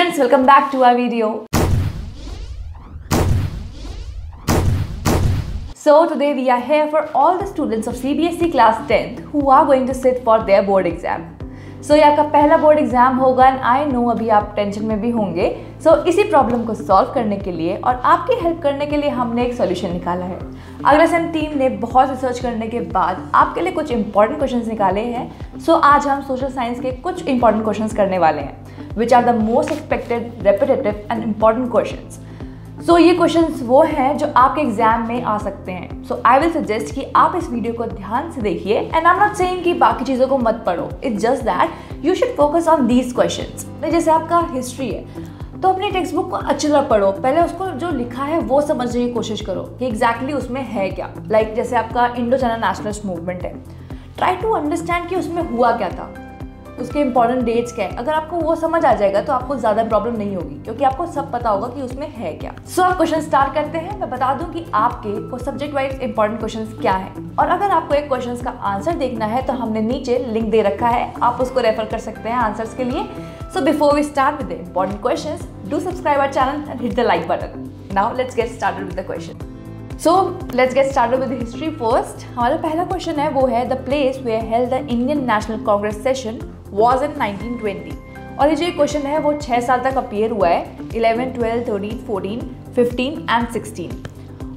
Students, welcome back to our video. So today we are here for all the students of CBSE class 10th who are going to sit for their board exam. So ये आपका पहला board exam होगा and I know अभी आप tension में भी होंगे. सो इसी प्रॉब्लम को सॉल्व करने के लिए और आपकी हेल्प करने के लिए हमने एक सॉल्यूशन निकाला है. अग्रसेन टीम ने बहुत रिसर्च करने के बाद आपके लिए कुछ इंपॉर्टेंट क्वेश्चंस निकाले हैं. सो आज हम सोशल साइंस के कुछ इंपॉर्टेंट क्वेश्चंस करने वाले हैं which are the most expected, repetitive and important questions. So ये क्वेश्चंस वो हैं जो आपके एग्जाम में आ सकते हैं. सो आई विल सजेस्ट कि आप इस वीडियो को ध्यान से देखिए and I am not saying कि बाकी चीज़ों को मत पढ़ो. It's just that you should focus on these questions. जैसे आपका हिस्ट्री है तो अपनी टेक्स्ट बुक को अच्छी तरह पढ़ो. पहले उसको जो लिखा है वो समझने की कोशिश करो कि एग्जैक्टली उसमें है क्या. लाइक जैसे आपका इंडो चाइना नेशनलिस्ट मूवमेंट है, ट्राई टू अंडरस्टैंड कि उसमें हुआ क्या था, उसके इंपॉर्टेंट डेट्स क्या है. अगर आपको वो समझ आ जाएगा तो आपको ज़्यादा प्रॉब्लम नहीं होगी क्योंकि आपको सब पता होगा कि उसमें है क्या. सो आप क्वेश्चन स्टार्ट करते हैं. मैं बता दूं कि आपके सब्जेक्ट वाइज इंपॉर्टेंट क्वेश्चंस क्या है और अगर आपको एक क्वेश्चन का आंसर देखना है तो हमने नीचे लिंक दे रखा है, आप उसको रेफर कर सकते हैं आंसर्स के लिए. So before we start with the important questions, do subscribe our channel and hit the like button. Now let's get started with the question. So let's get started with history first. हमारा पहला question है वो है the place where held the Indian National Congress session was in 1920. और ये जो question है वो 6 साल तक अपीयर हुआ है, 11, 12, 13, 14, 15 एंड 16.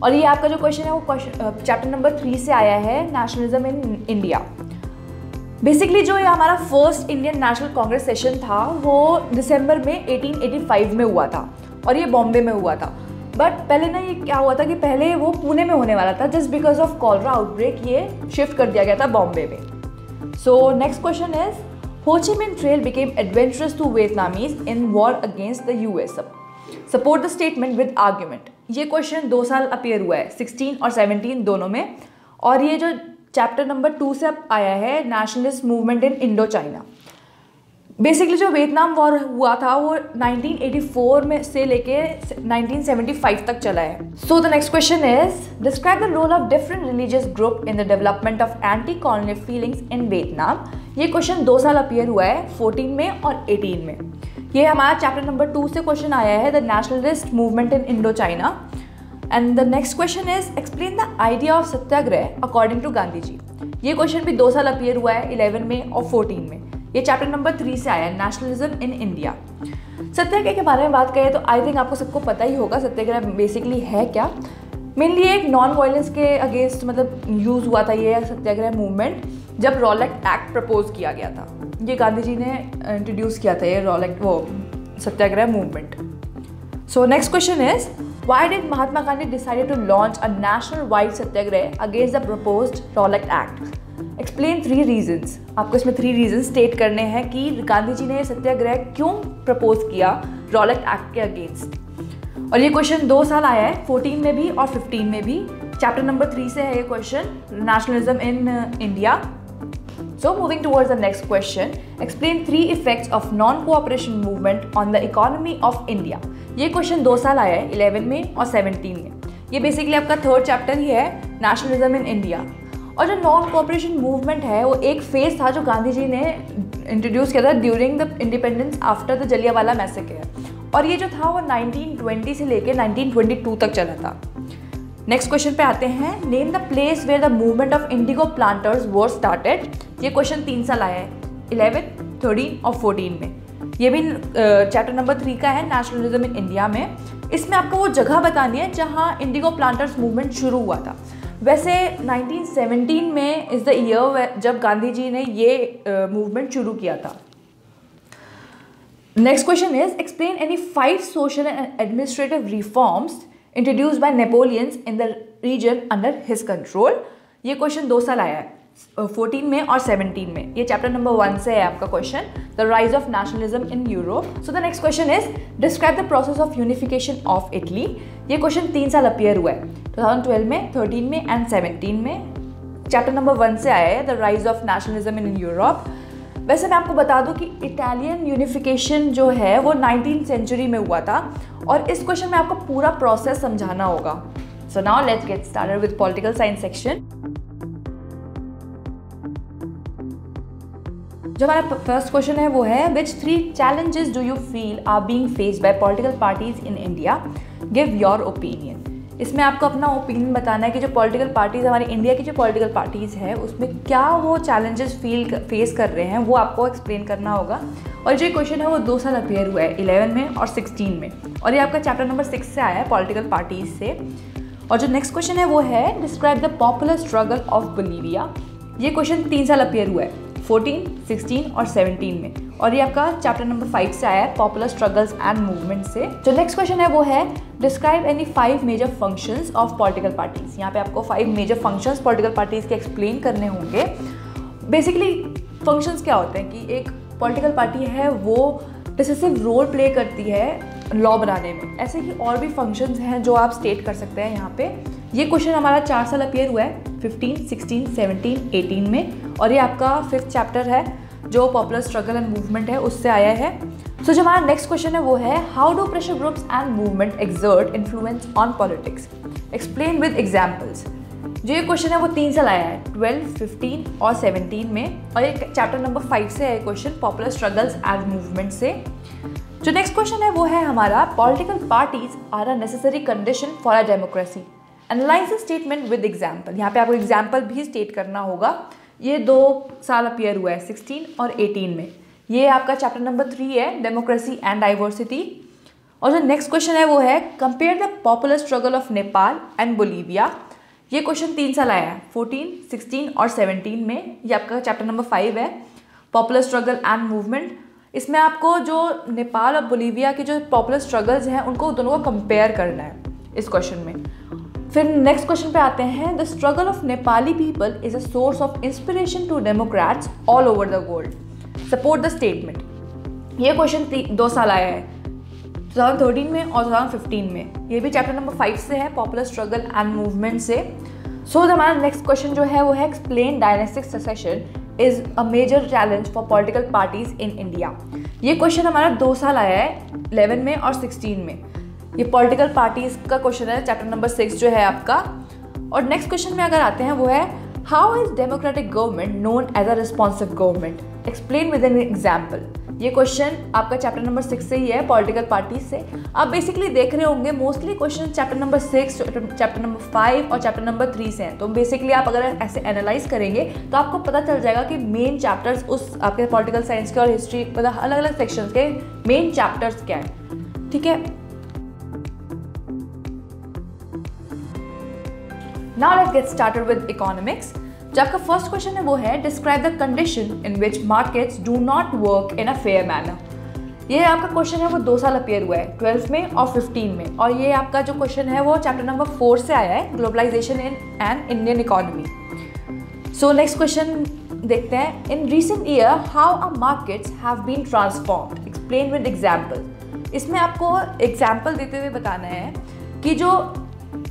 और ये आपका जो क्वेश्चन है वो चैप्टर नंबर 3 से आया है, नेशनलिज्म इन इंडिया. बेसिकली जो ये हमारा first Indian National Congress session था वो दिसंबर में 1885 में हुआ था और ये बॉम्बे में हुआ था. बट पहले ना ये क्या हुआ था कि पहले वो पुणे में होने वाला था, just because of cholera outbreak ये शिफ्ट कर दिया गया था बॉम्बे में. So next question is Ho Chi Minh Trail became adventurous to Vietnamese in war against the US. Support the statement with argument. ये क्वेश्चन 2 साल अपीयर हुआ है, 16 और 17 दोनों में. और ये जो चैप्टर नंबर 2 से आया है, nationalist movement in Indo China. Basically जो वियतनाम वॉर हुआ था वो 1984 में से लेके 1975 तक चला है. So the next question is describe the role of different religious group in the development of anti colonial feelings in Vietnam. ये क्वेश्चन 2 साल अपीयर हुआ है, 14 में और 18 में. ये हमारा चैप्टर नंबर 2 से क्वेश्चन आया है, the nationalist movement in Indo China. And the next question is explain the idea of satyagraha according to Gandhi ji. ये क्वेश्चन भी 2 साल अपीयर हुआ है, 11 में और 14 में. ये चैप्टर नंबर 3 से आया है, नेशनलिज्म इन इंडिया. सत्याग्रह के बारे में बात करें तो आई थिंक आपको सबको पता ही होगा सत्याग्रह बेसिकली है क्या. मेनली एक नॉन वायलेंस के अगेंस्ट मतलब यूज़ हुआ था ये सत्याग्रह मूवमेंट जब रॉलेट एक्ट प्रपोज किया गया था. ये गांधी जी ने इंट्रोड्यूस किया था ये Rowlatt Satyagraha movement. So next question is why did Mahatma Gandhi decided to launch a national wide Satyagraha against the proposed Rowlatt Act. Explain 3 reasons. आपको इसमें 3 रीजन्स स्टेट करने हैं कि गांधी जी ने सत्याग्रह क्यों प्रपोज किया रॉलेट एक्ट के अगेंस्ट. और ये क्वेश्चन 2 साल आया है, 14 में भी और 15 में भी. चैप्टर नंबर 3 से है ये question, nationalism in India. So moving towards the next question, explain 3 effects of non cooperation movement on the economy of India. ये क्वेश्चन 2 साल आया है, 11 में और 17 में. ये बेसिकली आपका 3rd चैप्टर ही है, नेशनलिज्म इन इंडिया. और जो नॉन कोऑपरेशन मूवमेंट है वो एक फेज था जो गांधी जी ने इंट्रोड्यूस किया था during the independence after the Jallianwala massacre. और ये जो था वो 1920 से लेके 1922 तक चला था. नेक्स्ट क्वेश्चन पे आते हैं, name the place where the movement of indigo planters war started. ये क्वेश्चन 3 साल आया है, 11, 13 और 14 में. ये भी चैप्टर नंबर 3 का है, नेशनलिज्म इन इंडिया में. इसमें आपको वो जगह बतानी है जहाँ इंडिगो प्लांटर्स मूवमेंट शुरू हुआ था. वैसे 1917 में इज़ द ईयर जब गांधी जी ने ये मूवमेंट शुरू किया था. Next question is explain any 5 social and administrative reforms introduced by Napoleon in the region under his control. ये क्वेश्चन 2 साल आया है, 14 में और 17 में. ये चैप्टर नंबर 1 से है आपका question, the rise of nationalism in Europe. So the next question is describe the process of unification of Italy. ये क्वेश्चन 3 साल अपीयर हुआ है, 2012 में, 13 में एंड 17 में. चैप्टर नंबर 1 से आया है, the rise of nationalism in Europe. वैसे मैं आपको बता दूं कि इटालियन यूनिफिकेशन जो है वो 19th सेंचुरी में हुआ था और इस क्वेश्चन में आपको पूरा प्रोसेस समझाना होगा. So now let's get started with political science section. जो हमारा फर्स्ट क्वेश्चन है वो है which 3 challenges do you feel are being faced by political parties in India, give your opinion. इसमें आपको अपना ओपिनियन बताना है कि जो पॉलिटिकल पार्टीज़ हमारी इंडिया की जो पॉलिटिकल पार्टीज़ है उसमें क्या वो चैलेंजेस फेस कर रहे हैं, वो आपको एक्सप्लेन करना होगा। और जो क्वेश्चन है वो 2 साल अपीयर हुआ है, 11 में और 16 में, और ये आपका चैप्टर नंबर 6 से आया है, पॉलिटिकल पार्टीज से। और जो नेक्स्ट क्वेश्चन है वो है describe the popular struggle of Bolivia. ये क्वेश्चन 3 साल अपीयर हुआ है, 14, 16 और 17 में, और ये आपका चैप्टर नंबर 5 से आया है, पॉपुलर स्ट्रगल्स एंड मूवमेंट से। जो नेक्स्ट क्वेश्चन है वो है describe any 5 major functions of political parties. यहाँ पे आपको 5 मेजर फंक्शंस पॉलिटिकल पार्टीज के एक्सप्लेन करने होंगे। बेसिकली फंक्शंस क्या होते हैं कि एक पॉलिटिकल पार्टी है वो डिसिसिव रोल प्ले करती है लॉ बनाने में, ऐसे ही और भी फंक्शंस हैं जो आप स्टेट कर सकते हैं यहाँ पे। ये क्वेश्चन हमारा 4 साल अपीयर हुआ है, 15, 16, 17, 18 में, और ये आपका 5th चैप्टर है जो पॉपुलर स्ट्रगल एंड मूवमेंट है उससे आया है। सो जो हमारा नेक्स्ट क्वेश्चन है वो है how do pressure groups and movement exert influence on politics, explain with examples. जो ये क्वेश्चन है वो 3 साल आया है, 12, 15 और 17 में, और ये चैप्टर नंबर 5 से है question, popular struggles and movement से। जो नेक्स्ट क्वेश्चन है वो है हमारा political parties are a necessary condition for a democracy, analyse the statement with example. यहाँ पे आपको एग्जाम्पल भी स्टेट करना होगा। ये 2 साल अपीयर हुआ है, 16 और 18 में। ये आपका चैप्टर नंबर 3 है, डेमोक्रेसी एंड डाइवर्सिटी। और जो नेक्स्ट क्वेश्चन है वो है compare the popular struggle of Nepal and Bolivia. ये क्वेश्चन 3 साल आया है, 14, 16 और 17 में। ये आपका चैप्टर नंबर 5 है, पॉपुलर स्ट्रगल एंड मूवमेंट। इसमें आपको जो नेपाल और बोलीविया के जो पॉपुलर स्ट्रगल्स हैं उनको दोनों को कंपेयर करना है इस क्वेश्चन में। फिर नेक्स्ट क्वेश्चन पे आते हैं the struggle of Nepali people is a source of inspiration to democrats all over the world, support the statement. ये क्वेश्चन 2 साल आया है, 2013 में और 2015 में। ये भी चैप्टर नंबर 5 से है, पॉपुलर स्ट्रगल एंड मूवमेंट से। सो हमारा नेक्स्ट क्वेश्चन जो है वो है explain dynastic succession is a major challenge for political parties in India. ये क्वेश्चन हमारा 2 साल आया है, 11 में और 16 में। ये पॉलिटिकल पार्टीज का क्वेश्चन है, चैप्टर नंबर 6 जो है आपका। और नेक्स्ट क्वेश्चन में अगर आते हैं वो है how is democratic government known as a responsive government, explain with an example. ये क्वेश्चन आपका चैप्टर नंबर 6 से ही है, पॉलिटिकल पार्टीज से। आप बेसिकली देख रहे होंगे mostly question chapter number 6, chapter number 5 और चैप्टर नंबर 3 से हैं। तो बेसिकली आप अगर ऐसे एनालाइज करेंगे तो आपको पता चल जाएगा कि मेन चैप्टर्स उस आपके पॉलिटिकल साइंस के और हिस्ट्री मतलब अलग अलग सेक्शंस के मेन चैप्टर्स क्या है। ठीक है, now let's get started with economics. जो आपका फर्स्ट क्वेश्चन है वो है describe the condition in which markets do not work in a fair manner. ये आपका क्वेश्चन है वो 2 साल अपीयर हुआ है, 12 में और 15 में। और ये आपका जो क्वेश्चन है वो चैप्टर नंबर 4 से आया है, globalisation in and Indian economy. So next question देखते हैं, in recent year how a markets have been transformed, explain with example. इसमें आपको एग्जाम्पल देते हुए बताना है कि जो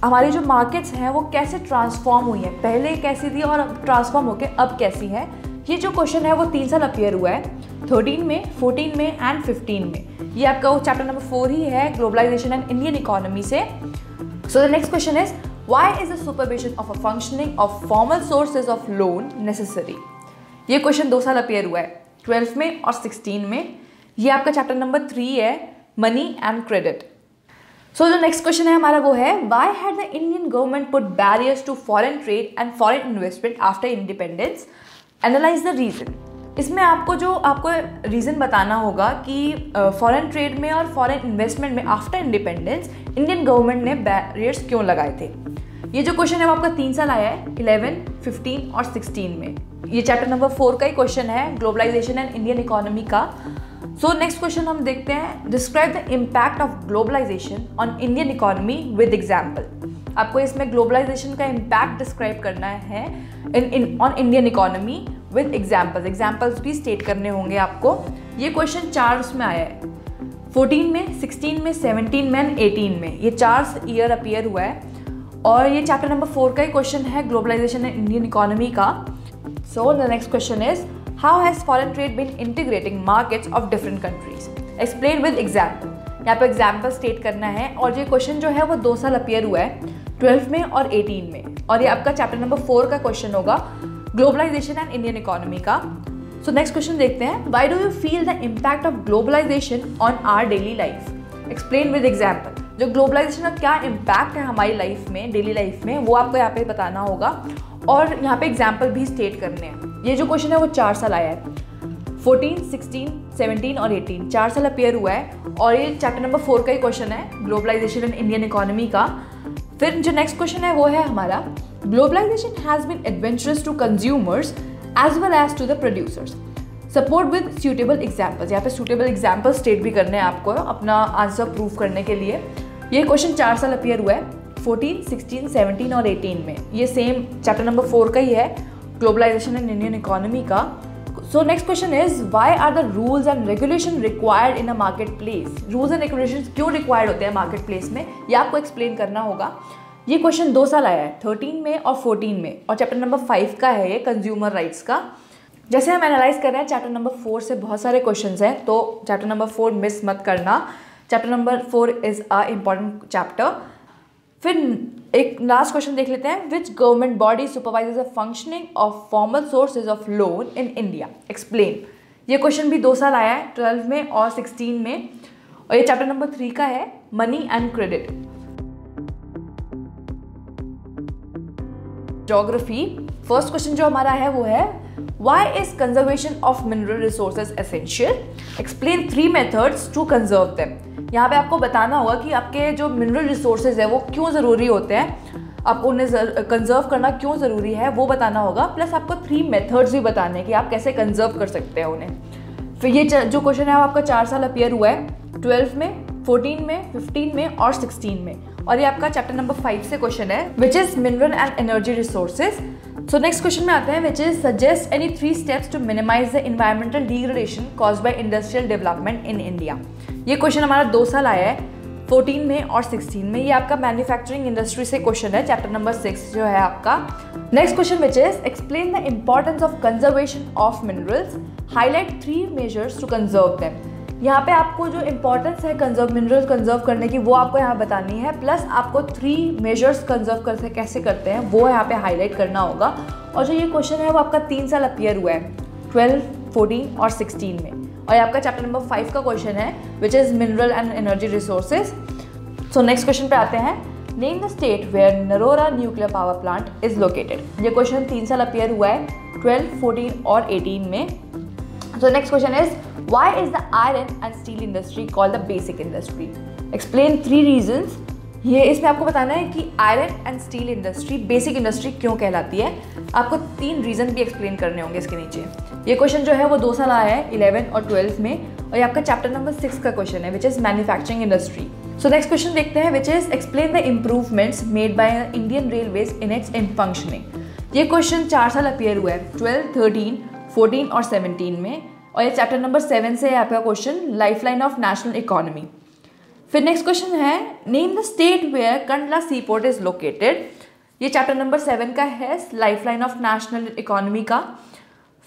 हमारी जो मार्केट्स हैं वो कैसे ट्रांसफॉर्म हुई हैं, पहले कैसी थी और अब ट्रांसफॉर्म होकर अब कैसी है। ये जो क्वेश्चन है वो 3 साल अपीयर हुआ है, 13 में, 14 में एंड 15 में। ये आपका वो चैप्टर नंबर 4 ही है, ग्लोबलाइजेशन एंड इंडियन इकोनॉमी से। सो the next question is why is the supervision of a functioning of formal sources of loan necessary. ये क्वेश्चन 2 साल अपीयर हुआ है, 12 में और 16 में। ये आपका चैप्टर नंबर 3 है, मनी एंड क्रेडिट। सो जो नेक्स्ट क्वेश्चन है हमारा वो है why had the Indian government put barriers to foreign trade and foreign investment after independence, analyse the reason. इसमें आपको रीज़न बताना होगा कि फॉरेन ट्रेड में और फॉरेन इन्वेस्टमेंट में आफ्टर इंडिपेंडेंस इंडियन गवर्नमेंट ने बैरियर्स क्यों लगाए थे। ये जो क्वेश्चन है वो आपका 3 साल आया है, 11, 15 और 16 में। ये चैप्टर नंबर 4 का ही क्वेश्चन है, ग्लोबलाइजेशन एंड इंडियन इकोनॉमी का। सो नेक्स्ट क्वेश्चन हम देखते हैं, describe the impact of globalization on Indian economy with example. आपको इसमें ग्लोबलाइजेशन का इम्पैक्ट डिस्क्राइब करना है on Indian economy with examples. Examples भी स्टेट करने होंगे आपको। ये क्वेश्चन 4 उसमें आया है, 14 में, 16 में, 17 में एंड 18 में। ये 4 ईयर अपीयर हुआ है और ये चैप्टर नंबर 4 का ही क्वेश्चन है, ग्लोबलाइजेशन एंड इंडियन इकोनॉमी का। So the next question is how has foreign trade been integrating markets of different countries, explain with example. यहाँ पे एग्जाम्पल स्टेट करना है और ये क्वेश्चन जो है वो 2 साल अपीयर हुआ है, 12 में और 18 में। और ये आपका चैप्टर नंबर 4 का क्वेश्चन होगा, ग्लोबलाइजेशन एंड इंडियन इकोनॉमी का। सो नेक्स्ट क्वेश्चन देखते हैं, why do you feel the impact of globalization on our daily life? Explain with example. जो ग्लोबलाइजेशन का क्या इम्पैक्ट है हमारी लाइफ में, डेली लाइफ में, वो आपको यहाँ पे बताना होगा और यहाँ पे एग्जाम्पल भी स्टेट करने हैं। ये जो क्वेश्चन है वो 4 साल आया है, 14, 16, 17 और 18, 4 साल अपेयर हुआ है और ये चैप्टर नंबर 4 का ही क्वेश्चन है, ग्लोबलाइजेशन इन इंडियन इकोनॉमी का। फिर जो नेक्स्ट क्वेश्चन है वो है हमारा, globalization has been adventurous to consumers as well as to the producers, support with suitable examples. यहाँ पे सूटेबल एग्जाम्पल स्टेट भी करने हैं आपको अपना आंसर प्रूव करने के लिए। ये क्वेश्चन 4 साल अपियर हुआ है, 14, 16, 17 और 18 में। ये सेम चैप्टर नंबर 4 का ही है, ग्लोबलाइजेशन इन इंडियन इकोनॉमी का। So next question is, why are the rules and regulation required in a market place? Rules and regulation क्यों रिक्वायर्ड होते हैं मार्केट प्लेस में, ये आपको एक्सप्लेन करना होगा। ये क्वेश्चन 2 साल आया है, 13 में और 14 में, और चैप्टर नंबर 5 का है ये, कंज्यूमर राइट्स का। जैसे हम एनालाइज कर रहे हैं चैप्टर नंबर 4 से बहुत सारे क्वेश्चंस हैं, तो चैप्टर नंबर 4 मिस मत करना। Chapter number 4 is a important chapter. फिर एक लास्ट क्वेश्चन देख लेते हैं, which government body supervises the functioning of formal sources of loan in India? Explain. ये क्वेश्चन भी 2 साल आया है, 12 में और 16 में, और ये चैप्टर नंबर 3 का है, money and credit. Geography, first question जो हमारा है वो है, why is conservation of mineral resources essential? Explain 3 methods to conserve them. यहाँ पे आपको बताना होगा कि आपके जो मिनरल रिसोर्सेज है वो क्यों ज़रूरी होते हैं, आपको उन्हें कंजर्व करना क्यों ज़रूरी है वो बताना होगा, प्लस आपको 3 मेथड्स भी बताने हैं कि आप कैसे कंजर्व कर सकते हैं उन्हें। फिर ये जो क्वेश्चन है वो आपका 4 साल अपियर हुआ है, 12 में, 14 में, 15 में और 16 में, और ये आपका चैप्टर नंबर 5 से क्वेश्चन है, which is mineral and energy resources. So next question में आते हैं, which is suggest any 3 steps to minimise the environmental degradation caused by industrial development in India. ये क्वेश्चन हमारा 2 साल आया है, 14 में और 16 में। ये आपका मैन्युफैक्चरिंग इंडस्ट्री से क्वेश्चन है, चैप्टर नंबर 6 जो है आपका। Next question which is, explain the importance of conservation of minerals, highlight 3 measures to conserve them. यहाँ पे आपको जो इंपॉर्टेंस है मिनरल्स कंजर्व करने की वो आपको यहाँ बतानी है, प्लस आपको 3 मेजर्स कंजर्व करते कैसे करते हैं वो यहाँ पे हाईलाइट करना होगा। और जो ये क्वेश्चन है वो आपका 3 साल अपियर हुआ है, 12, 14 और 16 में, और ये आपका चैप्टर नंबर 5 का क्वेश्चन है, which is mineral and energy resources. So next question पे आते हैं, name the state where Narora nuclear power plant is located. ये क्वेश्चन 3 साल अपियर हुआ है, 12, 14 और 18 में। So next question is, why is the iron and steel industry called the basic industry? Explain 3 reasons. ये इसमें आपको बताना है कि iron and steel industry basic industry क्यों कहलाती है। आपको 3 रीजन भी एक्सप्लेन करने होंगे इसके नीचे। ये क्वेश्चन जो है वो 2 साल आया है, 11 और 12 में, और ये आपका चैप्टर नंबर 6 का क्वेश्चन है, which is manufacturing industry. So next question देखते हैं, which is explain the improvements made by Indian railways in it's in functioning. ये क्वेश्चन 4 साल अपियर हुआ है, 12, 13, 14 और 17 में, और ये चैप्टर नंबर 7 से है आपका question, lifeline of national economy. फिर नेक्स्ट क्वेश्चन है, name the state where Kandla sea port is located. ये चैप्टर नंबर 7 का है, लाइफलाइन ऑफ नेशनल इकोनॉमी का।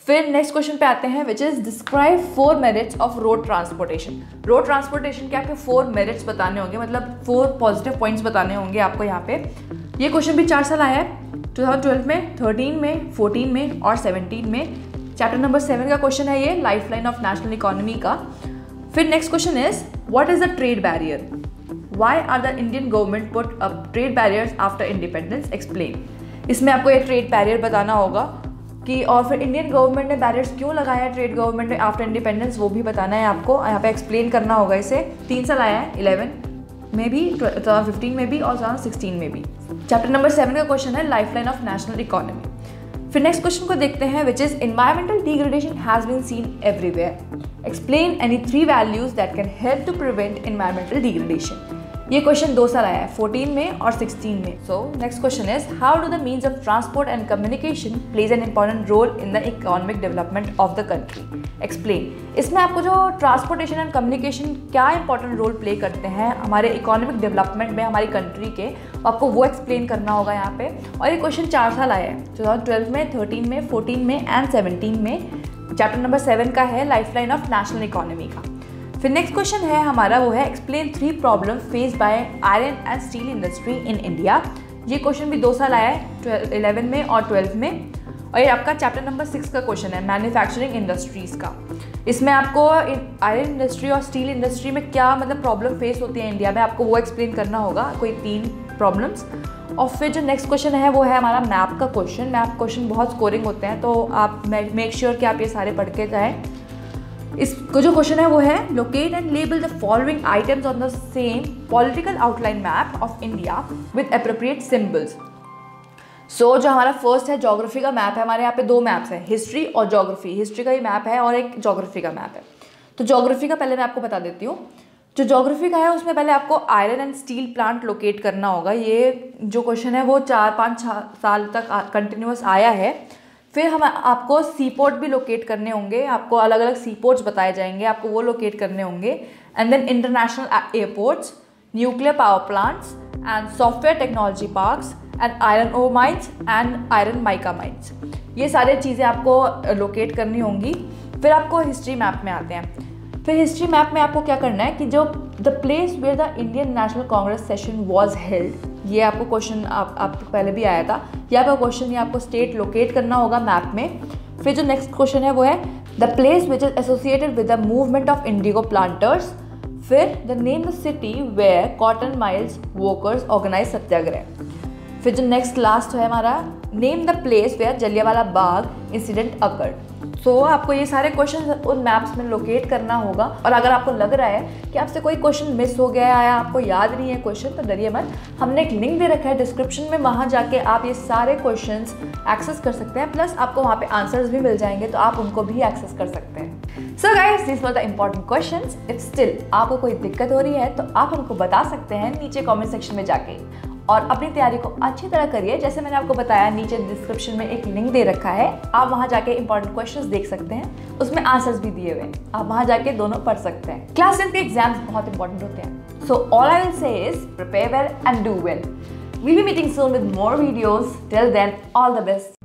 फिर नेक्स्ट क्वेश्चन पे आते हैं, which is describe 4 merits of road transportation. Road transportation के आपके 4 मेरिट्स बताने होंगे, मतलब 4 पॉजिटिव पॉइंट्स बताने होंगे आपको यहाँ पे। ये क्वेश्चन भी 4 साल आया है, 2012 में, 13 में, 14 में और 17 में। चैप्टर नंबर 7 का क्वेश्चन है ये, लाइफलाइन ऑफ नेशनल इकोनॉमी का। फिर next question is, what is the trade barrier? Why are the Indian government put up trade barriers after independence? Explain. इसमें आपको ये ट्रेड बैरियर बताना होगा कि, और फिर इंडियन गवर्नमेंट ने बैरियर्स क्यों लगाया है ट्रेड गवर्नमेंट ने आफ्टर इंडिपेंडेंस, वो भी बताना है आपको, यहाँ पे एक्सप्लेन करना होगा इसे। 3 साल आया है, 11 में भी, 2015 में भी और 2016 में भी। चैप्टर नंबर 7 का क्वेश्चन है, लाइफलाइन ऑफ नेशनल इकोनॉमी। फिर नेक्स्ट क्वेश्चन को देखते हैं, which is environmental degradation has been seen everywhere. Explain any 3 values that can help to prevent environmental degradation. ये क्वेश्चन 2 साल आया है, 14 में और 16 में। So next question is, how do the means of transport and communication plays an important role in the economic development of the country? Explain. इसमें आपको जो ट्रांसपोर्टेशन एंड कम्युनिकेशन क्या इंपॉर्टेंट रोल प्ले करते हैं हमारे इकोनॉमिक डेवलपमेंट में हमारी country के, आपको वो एक्सप्लेन करना होगा यहाँ पे। और ये क्वेश्चन 4 साल आया है, 2012 में, 13 में, 14 में एंड 17 में। चैप्टर नंबर 7 का है, लाइफलाइन ऑफ नेशनल इकोनॉमी का। फिर नेक्स्ट क्वेश्चन है हमारा वो है, explain 3 problem face by iron and steel industry in India. ये क्वेश्चन भी 2 साल आया है, 11 में और 12 में। और ये आपका चैप्टर नंबर 6 का क्वेश्चन है, मैन्युफैक्चरिंग इंडस्ट्रीज़ का। इसमें आपको आयरन इंडस्ट्री और स्टील इंडस्ट्री में क्या मतलब प्रॉब्लम फेस होती है इंडिया में, आपको वो एक्सप्लेन करना होगा, कोई 3 प्रॉब्लम्स। और फिर जो नेक्स्ट क्वेश्चन है वो है हमारा मैप का क्वेश्चन। मैप क्वेश्चन बहुत स्कोरिंग होते हैं, तो आप मेक श्योर कि आप ये सारे पढ़ के जाएँ। इसको जो क्वेश्चन है वो है locate and label the following items on the same political outline map of India with appropriate symbols. So जो हमारा फर्स्ट है ज्योग्राफी का मैप है, हमारे यहाँ पे 2 मैप्स हैं, हिस्ट्री और ज्योग्राफी। हिस्ट्री का ही मैप है और एक ज्योग्राफी का मैप है। तो ज्योग्राफी का पहले मैं आपको बता देती हूँ। जो ज्योग्राफी का है उसमें पहले आपको iron and steel plant locate करना होगा। ये जो क्वेश्चन है वो 4-5 साल तक कंटिन्यूस आया है। फिर हम आपको सी पोर्ट भी लोकेट करने होंगे, आपको अलग अलग सी पोर्ट्स बताए जाएंगे, आपको वो लोकेट करने होंगे। And then international airports, nuclear power plants and software technology parks and iron ore mines and iron mica mines, ये सारे चीज़ें आपको लोकेट करनी होंगी। फिर आपको हिस्ट्री मैप में आते हैं। फिर हिस्ट्री मैप में आपको क्या करना है कि जो the place where the Indian National Congress session was held, ये आपको क्वेश्चन आपको पहले भी आया था, यहाँ पर क्वेश्चन ये आपको स्टेट लोकेट करना होगा मैप में। फिर जो नेक्स्ट क्वेश्चन है वो है the place which is associated with the movement of indigo planters. फिर the name the city where cotton mills workers organise satyagraha. फिर जो नेक्स्ट लास्ट है हमारा name the place where Jallianwala Bagh incident occurred. सो आपको ये सारे क्वेश्चन उन मैप्स में लोकेट करना होगा। और अगर आपको लग रहा है कि आपसे कोई क्वेश्चन मिस हो गया है या आपको याद नहीं है क्वेश्चन, तो डरिए मत, हमने एक लिंक दे रखा है डिस्क्रिप्शन में, वहाँ जाके आप ये सारे क्वेश्चंस एक्सेस कर सकते हैं। प्लस आपको वहाँ पे आंसर्स भी मिल जाएंगे, तो आप उनको भी एक्सेस कर सकते हैं। So guys, this were the important questions. If still आपको कोई दिक्कत हो रही है तो आप हमको बता सकते हैं नीचे कॉमेंट सेक्शन में जाके, और अपनी तैयारी को अच्छी तरह करिए। जैसे मैंने आपको बताया, नीचे डिस्क्रिप्शन में एक लिंक दे रखा है, आप वहाँ जाके इंपॉर्टेंट क्वेश्चंस देख सकते हैं, उसमें आंसर्स भी दिए हुए हैं, आप वहाँ जाके दोनों पढ़ सकते हैं। क्लास 10 के एग्जाम्स बहुत इंपॉर्टेंट होते हैं। So all I will say is prepare well and do well. We'll be meeting soon with more videos. Till then, all the best.